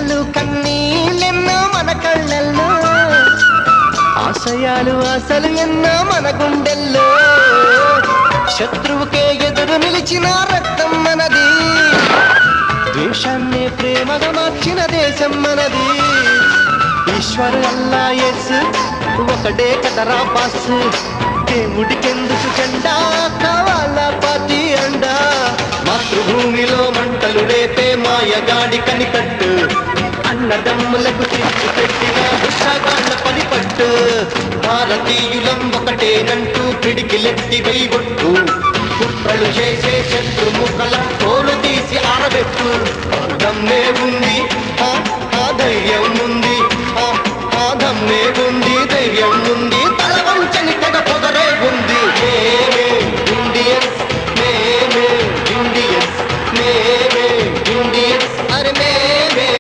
కష్టాలు కన్నీళ్ళెన్నో మన కళ్ళల్లో, ఆశయాలు ఆశలు ఎన్నో మన గుండెల్లో. శత్రువుకే ఎదురు నిలిచిన రక్తం మనది, ద్వేషాన్ని ప్రేమగా మార్చిన దేశం మనది. ఈశ్వరు అల్లా యేసు ఒకడే కదరా బాస్, దేవుడికెందుకు జెండా కావాలా పార్టీ అండా. మాతృభూమిలో మంటలు రేపే మాయగాడి కనికట్టు, అన్నదమ్ములకు తీర్చి పెట్టిన దుష్టగాళ్ళ పనిపట్టు. భారతీయులం ఒకటేనంటూ పిడికిలెత్తి వెయ్యొట్టు, కుట్రలు చేసే శత్రుముఖల తోలు తీసి ఆరబెట్టు. దమ్మే ఉంది